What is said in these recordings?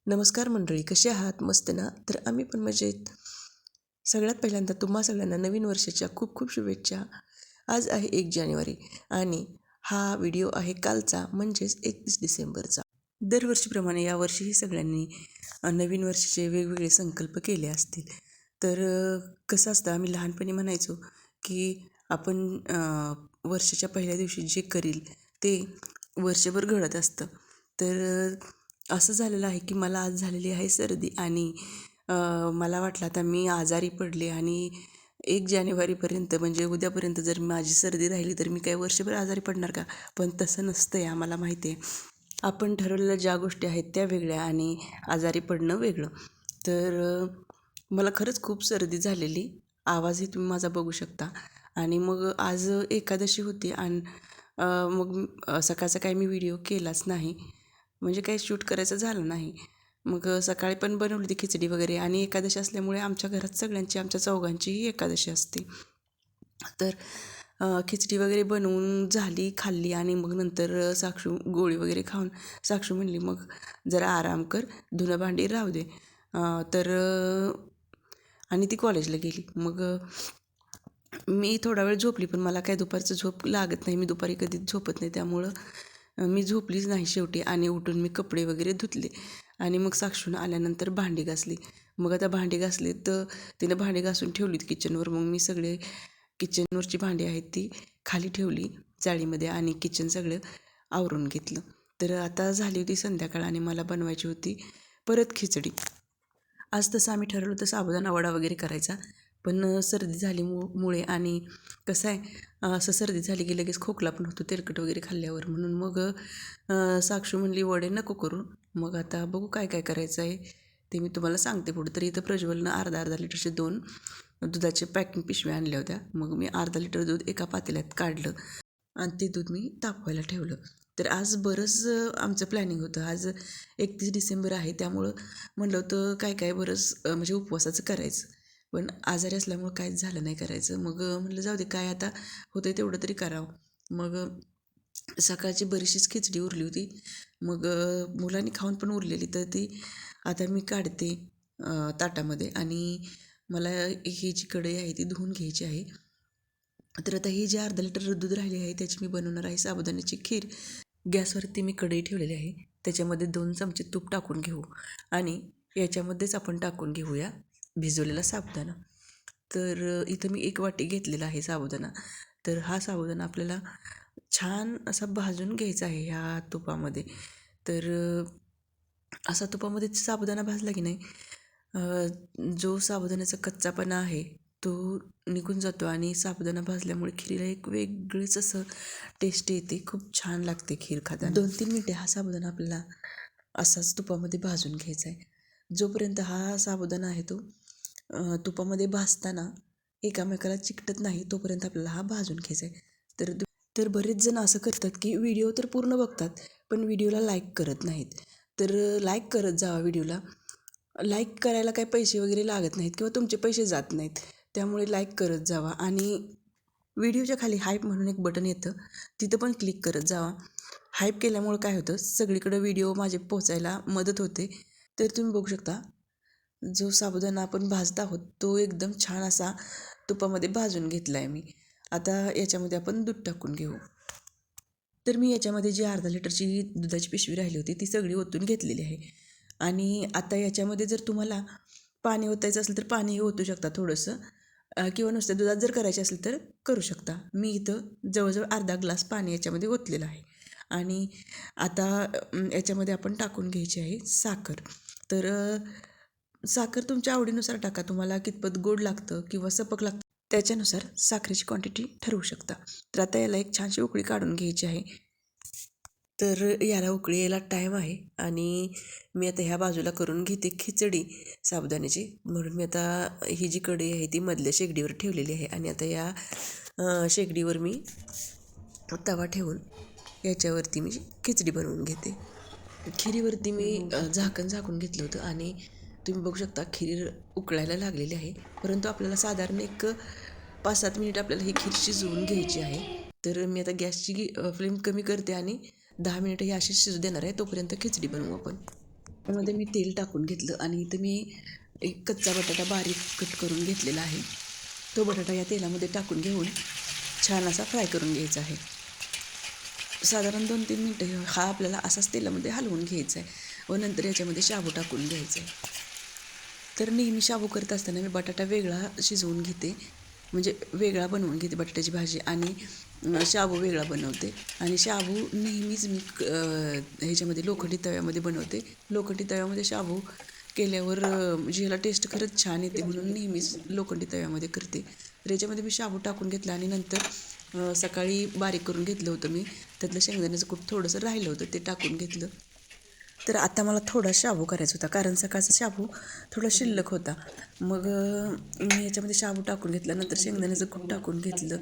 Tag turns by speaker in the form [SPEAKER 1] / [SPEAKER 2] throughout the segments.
[SPEAKER 1] नमस्कार मंडळी, कसे आहात? मस्त ना? तर आम्ही पण मजेत. सगळ्यात पहिल्यांदा तुम्हा सगळ्यांना नवीन वर्षाच्या खूप खूप शुभेच्छा. आज आहे 1 जानेवारी आणि हा व्हिडिओ आहे कालचा म्हणजेच 31 डिसेंबरचा. दरवर्षीप्रमाणे यावर्षीही सगळ्यांनी नवीन वर्षाचे वेगवेगळे संकल्प केले असतील. तर कसं असतं, आम्ही लहानपणी म्हणायचो की आपण वर्षाच्या पहिल्या दिवशी जे करील ते वर्षभर घडत असतं. तर असं झालेलं आहे की मला आज झालेली आहे सर्दी आणि मला वाटलं आता मी आजारी पडले आणि 1 जानेवारीपर्यंत म्हणजे उद्यापर्यंत जर माझी सर्दी राहिली तर मी काय वर्षभर आजारी पडणार का? पण तसं नसतं आहे, आम्हाला माहिती आहे. आपण ठरवलेल्या ज्या गोष्टी आहेत त्या वेगळ्या आणि आजारी पडणं वेगळं. तर मला खरंच खूप सर्दी झालेली. आवाजही तुम्ही माझा बघू शकता. आणि मग आज एकादशी होती आणि मग सकाळचा काही मी व्हिडिओ केलाच नाही. म्हणजे काही शूट करायचं झालं नाही. मग सकाळी पण बनवली होती खिचडी वगैरे आणि एकादशी असल्यामुळे आमच्या घरात सगळ्यांची, आमच्या चौघांचीही एकादशी असते. तर खिचडी वगैरे बनवून झाली, खाल्ली आणि मग नंतर साक्षू गोळी वगैरे खाऊन साक्षू म्हणली, "मग जरा आराम कर, धुणं भांडी राहू दे." तर आणि ती कॉलेजला गेली. मग मी थोडा वेळ झोपली, पण मला काय दुपारचं झोप लागत नाही. मी दुपारी कधीच झोपत नाही. त्यामुळं मी झोपलीच नाही शेवटी आणि उठून मी कपडे वगैरे धुतले आणि मग साक्षून आल्यानंतर भांडी घासली. मग आता भांडी घासली तर तिनं भांडी घासून ठेवलीत किचनवर. मग मी सगळे किचनवरची भांडी आहेत ती खाली ठेवली चाळीमध्ये आणि किचन सगळं आवरून घेतलं. तर आता झाली होती संध्याकाळ आणि मला बनवायची होती परत खिचडी. आज तसं आम्ही ठरवलं होतं साबुदाणा वडा वगैरे करायचा, पण सर्दी झाली मुळे आणि कसं आहे, असं सर्दी झाली की लगेच खोकला पण होतो तेलकट वगैरे खाल्ल्यावर. म्हणून मग साक्षू म्हणली वडे नको करू. मग आता बघू काय काय करायचं आहे ते मी तुम्हाला सांगते पुढं. तर इथं प्रज्वलनं अर्धा लिटरचे 2 दुधाचे पॅकिंग पिशव्या आणल्या होत्या. मग मी अर्धा लिटर दूध एका पातेल्यात काढलं आणि ते दूध मी तापवायला ठेवलं. तर आज बरंच आमचं प्लॅनिंग होतं. आज 31 डिसेंबर आहे, त्यामुळं म्हणलं होतं काय काय बरंच म्हणजे उपवासाचं करायचं. पण आजारी असल्यामुळं काहीच झालं नाही करायचं. मग म्हटलं जाऊ दे, काय आता होतं तेवढं तरी करावं. मग सकाळची बरीचशीच खिचडी उरली होती. मग मुलांनी खाऊन पण उरलेली, तर ती आता मी काढते ताटामध्ये आणि मला ही जी कढई आहे ती धुवून घ्यायची आहे. तर आता ही जी अर्धा लिटर दूध राहिली आहे त्याची मी बनवणार आहे साबुदाण्याची खीर. गॅसवरती मी कढई ठेवलेली आहे. त्याच्यामध्ये 2 चमचे तूप टाकून घेऊ आणि याच्यामध्येच आपण टाकून घेऊया भिजवलेला साबुदाणा. तर इथं मी 1 वाटी घेतलेला आहे साबुदाणा. तर हा साबुदाणा आपल्याला छान असा भाजून घ्यायचा आहे ह्या तुपामध्ये. तर असा तुपामध्ये साबुदाणा भाजला की नाही, जो साबुदाण्याचा कच्चापणा आहे तो निघून जातो आणि साबुदाणा भाजल्यामुळे खीरीला एक वेगळीच असं टेस्ट येते. खूप छान लागते खीर खाताना. 2-3 मिनिटे हा साबुदाणा आपल्याला असाच तुपामध्ये भाजून घ्यायचा आहे. जोपर्यंत हा साबुदाणा आहे तो तुपामध्ये भाजताना एकामेकाला चिकटत नाही तोपर्यंत आपल्याला हा भाजून घ्यायचा आहे. तर बरेच जण असं करतात की व्हिडिओ तर पूर्ण बघतात, पण व्हिडिओला लाईक करत नाहीत. तर लाईक करत जावा व्हिडिओला. लाईक करायला काही पैसे वगैरे लागत नाहीत किंवा तुमचे पैसे जात नाहीत. त्यामुळे लाईक करत जावा आणि व्हिडिओच्या खाली हाईप म्हणून एक बटन येतं, तिथं पण क्लिक करत जावा. हाईप केल्यामुळं काय होतं, सगळीकडे व्हिडिओ माझे पोचायला मदत होते. तर तुम्ही बघू शकता, जो साबुदाणा आपण भाजत आहोत तो एकदम छान असा तुपामध्ये भाजून घेतला आहे मी. आता याच्यामध्ये आपण दूध टाकून घेऊ. तर मी याच्यामध्ये जी अर्धा लिटरची दुधाची पिशवी राहिली होती ती सगळी ओतून घेतलेली आहे. आणि आता याच्यामध्ये जर तुम्हाला पाणी ओतायचं असेल तर पाणीही ओतू शकता थोडंसं, किंवा नुसत्या दुधात जर करायचे असेल तर करू शकता. मी इथं जवळजवळ अर्धा ग्लास पाणी याच्यामध्ये ओतलेलं आहे. आणि आता याच्यामध्ये आपण टाकून घ्यायची आहे साखर. तर साखर तुमच्या आवडीनुसार टाका. तुम्हाला कितपत गोड लागतं किंवा सपक लागतं त्याच्यानुसार साखरेची क्वांटिटी ठरवू शकता. तर आता याला एक छानशी उकळी काढून घ्यायची आहे. तर याला उकळी यायला टाईम आहे आणि मी आता ह्या बाजूला करून घेते खिचडी साबुदाण्याची. म्हणून मी आता ही जी कढई आहे ती मधल्या शेगडीवर ठेवलेली आहे आणि आता या शेगडीवर मी तवा ठेवून याच्यावरती मी खिचडी बनवून घेते. खिरीवरती मी झाकून घेतलं होतं आणि तुम्ही बघू शकता खीर उकळायला लागलेली आहे. परंतु आपल्याला साधारण एक 5-7 मिनिट आपल्याला ही खीर शिजवून घ्यायची आहे. तर मी आता गॅसची फ्लेम कमी करते आणि 10 मिनिटं ही अशी शिजू देणार आहे. तोपर्यंत खिचडी बनवू आपण. त्यामध्ये मी तेल टाकून घेतलं आणि इथं मी एक कच्चा बटाटा बारीक कट करून घेतलेला आहे. तो बटाटा या तेलामध्ये टाकून घेऊन छान असा फ्राय करून घ्यायचा आहे. साधारण 2-3 मिनटं हा आपल्याला असाच तेलामध्ये हलवून घ्यायचा आहे व नंतर याच्यामध्ये शाबू टाकून घ्यायचा आहे. तर नेहमी शाबू करत असताना मी बटाटा वेगळा शिजवून घेते, म्हणजे वेगळा बनवून घेते बटाट्याची भाजी आणि शाबू वेगळा बनवते. आणि शाबू नेहमीच मी ह्याच्यामध्ये लोखंडी तव्यामध्ये बनवते. लोखंडी तव्यामध्ये शाबू केल्यावर म्हणजे ह्याला टेस्ट खरंच छान येते म्हणून नेहमीच लोखंडी तव्यामध्ये करते. तर याच्यामध्ये मी शाबू टाकून घेतला आणि नंतर सकाळी बारीक करून घेतलं होतं मी, त्यातलं शेंगदाण्याचं कूट थोडंसं राहिलं होतं ते टाकून घेतलं. तर आता मला थोडा शाबू करायचा होता कारण सकाळचा शाबू थोडा शिल्लक होता. मग मी याच्यामध्ये शाबू टाकून घेतला, नंतर शेंगदाण्याचं कूट टाकून घेतलं,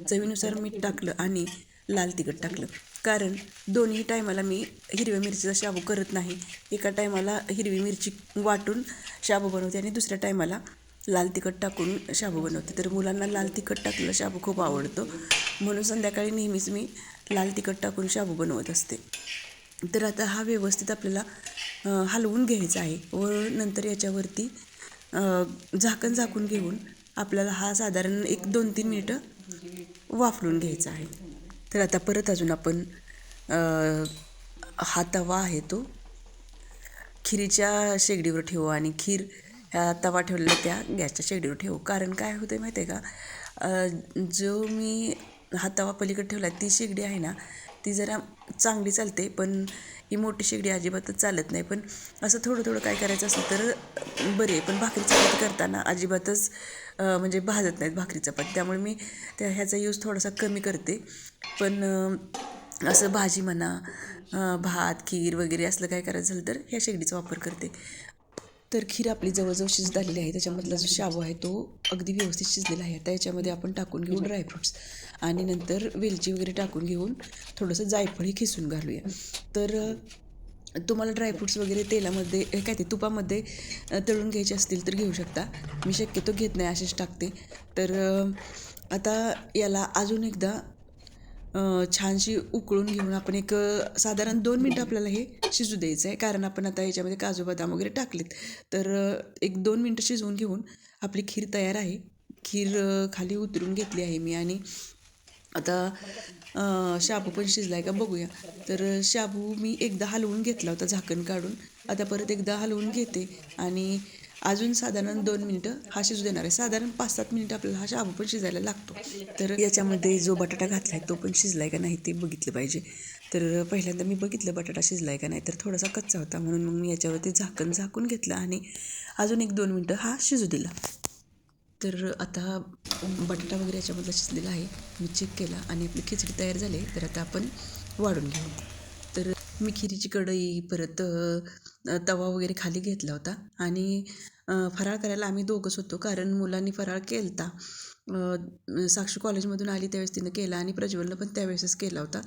[SPEAKER 1] चवीनुसार मीठ टाकलं आणि लाल तिखट टाकलं. कारण दोन्ही टायमाला मी हिरव्या मिरचीचा शाबू करत नाही. एका टायमाला हिरवी मिरची वाटून शाबू बनवते आणि दुसऱ्या टायमाला लाल तिखट टाकून शाबू बनवते. तर मुलांना लाल तिखट टाकलेला शाबू खूप आवडतो म्हणून संध्याकाळी नेहमीच मी लाल तिखट टाकून शाबू बनवत असते. तर आता हा व्यवस्थित आपल्याला हलवून घ्यायचा आहे व नंतर याच्यावरती झाकण झाकून घेऊन आपल्याला हा साधारण एक 2-3 मिनिटं वाफलून घ्यायचा आहे. तर आता परत अजून आपण हा तवा आहे तो खिरीच्या शेगडीवर ठेवू आणि खीर ह्या तवा ठेवलेला त्या गॅसच्या शेगडीवर ठेवू. कारण काय होतं आहे माहिती आहे का, जो मी हा तवा पलीकडे ठेवला ती शेगडी आहे ना, ती जरा चांगली चालते, पण ही मोठी शेगडी अजिबातच चालत नाही. पण असं थोडं थोडं काय करायचं असेल तर बरे, पण भाकरी चपाती करताना अजिबातच म्हणजे भाजत नाहीत भाकरी चपाती, त्यामुळे मी ह्याचा यूज थोडासा कमी करते. पण असं भाजी म्हणा, भात खीर वगैरे असलं काय करायचं झालं तर ह्या शेगडीचा वापर करते. तर खीर आपली जवळजवळ शिजत आलेली आहे. त्याच्यामधला जो शाबू आहे तो अगदी व्यवस्थित शिजलेला आहे. आता याच्यामध्ये आपण टाकून घेऊ ड्रायफ्रूट्स आणि नंतर वेलची वगैरे टाकून घेऊन थोडंसं जायफळही खिसून घालूया. तर तुम्हाला ड्रायफ्रूट्स वगैरे तेलामध्ये काय ते तुपामध्ये तळून घ्यायचे असतील तर घेऊ शकता. मी शक्यतो घेत नाही, असेच टाकते. तर आता याला अजून एकदा छानशी उकळून घेऊन आपण एक साधारण 2 मिनटं आपल्याला हे शिजू द्यायचं आहे. कारण आपण आता याच्यामध्ये काजू बदाम वगैरे टाकलेत. तर एक 2 मिनटं शिजवून घेऊन आपली खीर तयार आहे. खीर खाली उतरून घेतली आहे मी आणि आता शाबू पण शिजला आहे का बघूया. तर शाबू मी एकदा हलवून घेतला होता झाकण काढून. आता परत एकदा हलवून घेते आणि अजून साधारण 2 मिनटं हा शिजू देणार आहे. साधारण 5-7 मिनटं आपल्याला हा शाबू पण शिजायला लागतो. तर याच्यामध्ये जो बटाटा घातला आहे तो पण शिजला आहे का नाही ते बघितलं पाहिजे. तर पहिल्यांदा मी बघितलं बटाटा शिजला आहे का नाही, तर थोडासा कच्चा होता म्हणून मग मी याच्यावरती झाकण झाकून घेतलं आणि अजून एक 2 मिनटं हा शिजू दिला. तर आता बटाटा वगैरे याच्यामधला शिजलेला आहे, मी चेक केला आणि आपली खिचडी तयार झाली. तर आता आपण वाढून घेऊ. तर मी खिरीची कढई परत तवा वगैरे खाली घेतला होता आणि फराळ करायला आम्ही दोघंच होतो, कारण मुलांनी फराळ केला होता. साक्षी कॉलेजमधून आली त्यावेळेस तिनं केला आणि प्रज्वलनं पण त्यावेळेसच केला होता.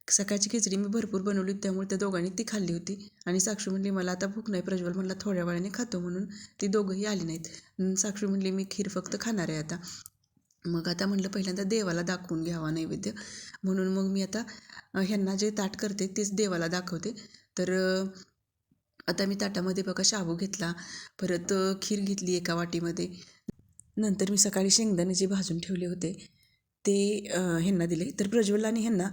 [SPEAKER 1] सकाळची खिचडी मी भरपूर बनवली होती त्यामुळे त्या दोघांनी ती खाल्ली होती आणि साक्षी म्हणली मला आता भूक नाही, प्रज्वल म्हणला थोड्या वेळाने खातो, म्हणून ती दोघंही आली नाहीत. साक्षी म्हणली मी खीर फक्त खाणार आहे आता. मग आता म्हटलं पहिल्यांदा देवाला दाखवून घ्यावा नैवेद्य, म्हणून मग मी आता ह्यांना जे ताट करते तेच देवाला दाखवते. तर आता मी ताटामध्ये बघा शाबू घेतला, परत खीर घेतली एका वाटीमध्ये. नंतर मी सकाळी शेंगदाणे जे भाजून ठेवले होते ते ह्यांना दिले. तर प्रज्वल आणि ह्यांना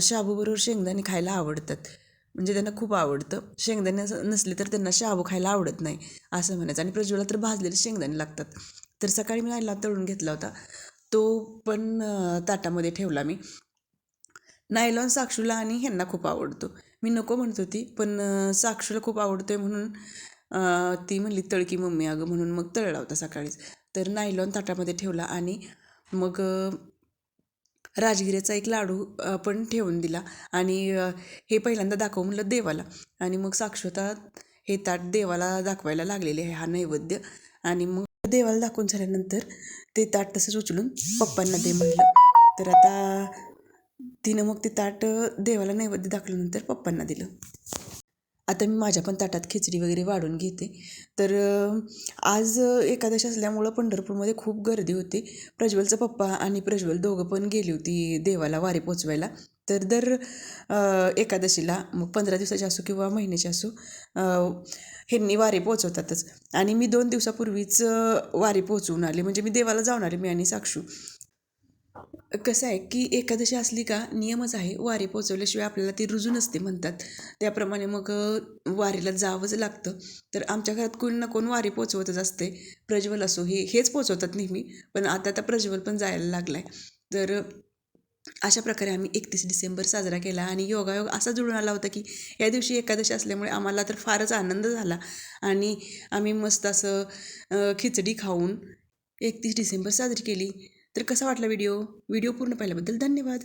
[SPEAKER 1] शाबूबरोबर शेंगदाणे खायला आवडतात, म्हणजे त्यांना खूप आवडतं. शेंगदाणे नसले तर त्यांना शाबू खायला आवडत नाही असं म्हणायचं. आणि प्रज्वलला तर भाजलेले शेंगदाणे लागतात. तर सकाळी मी नायला तळून घेतला होता, तो पण ताटामध्ये ठेवला मी. नायलॉन साक्षूला आणि ह्यांना खूप आवडतो. मी नको म्हणत होती, पण साक्षूला खूप आवडतोय म्हणून ती म्हणली तळकी मम्मी अगं, म्हणून मग तळला होता सकाळीच. तर नायलॉन ताटामध्ये ठेवला आणि मग राजगिऱ्याचा एक लाडू पण ठेवून दिला आणि हे पहिल्यांदा दाखव म्हणलं देवाला. आणि मग साक्षता हे ताट देवाला दाखवायला लागलेले आहे हा नैवेद्य. आणि मग देवाला दाखवून झाल्यानंतर ते ताट तसंच उचलून पप्पांना दे म्हणलं. तर आता तिनं मग ते ताट देवाला नैवेद्य दाखवल्यानंतर पप्पांना दिलं. आता मी माझ्या पण ताटात खिचडी वगैरे वाढून घेते. तर आज एकादशी असल्यामुळं पंढरपूरमध्ये खूप गर्दी होती. प्रज्वलचा पप्पा आणि प्रज्वल दोघं पण गेली होती देवाला वारी पोचवायला. तर दर एकादशीला मग 15 दिवसाची असो किंवा महिन्याची असो ह्यांनी वारी पोचवतातच. आणि मी 2 दिवसापूर्वीच वारी पोचवून आले, म्हणजे मी देवाला जाऊन आले, मी आणि साक्षू. कसं आहे की एकादशी असली का नियमच आहे, वारी पोचवल्याशिवाय आपल्याला ती रुजू नसते म्हणतात. त्याप्रमाणे मग वारीला जावंच लागतं. तर आमच्या घरात कोण ना कोण वारी पोचवतच असते. प्रज्वल असो, हेच पोचवतात नेहमी, पण आता प्रज्वल पण जायला लागला आहे. तर अशा प्रकारे आम्ही 31 डिसेंबर साजरा केला. आणि योगायोग असा जुळून आला होता की या दिवशी एकादशी असल्यामुळे आम्हाला तर फारच आनंद झाला. आणि आम्ही मस्त असं खिचडी खाऊन 31 डिसेंबर साजरी केली. तर कसा वाटला व्हिडिओ पूर्ण पाहिल्याबद्दल धन्यवाद.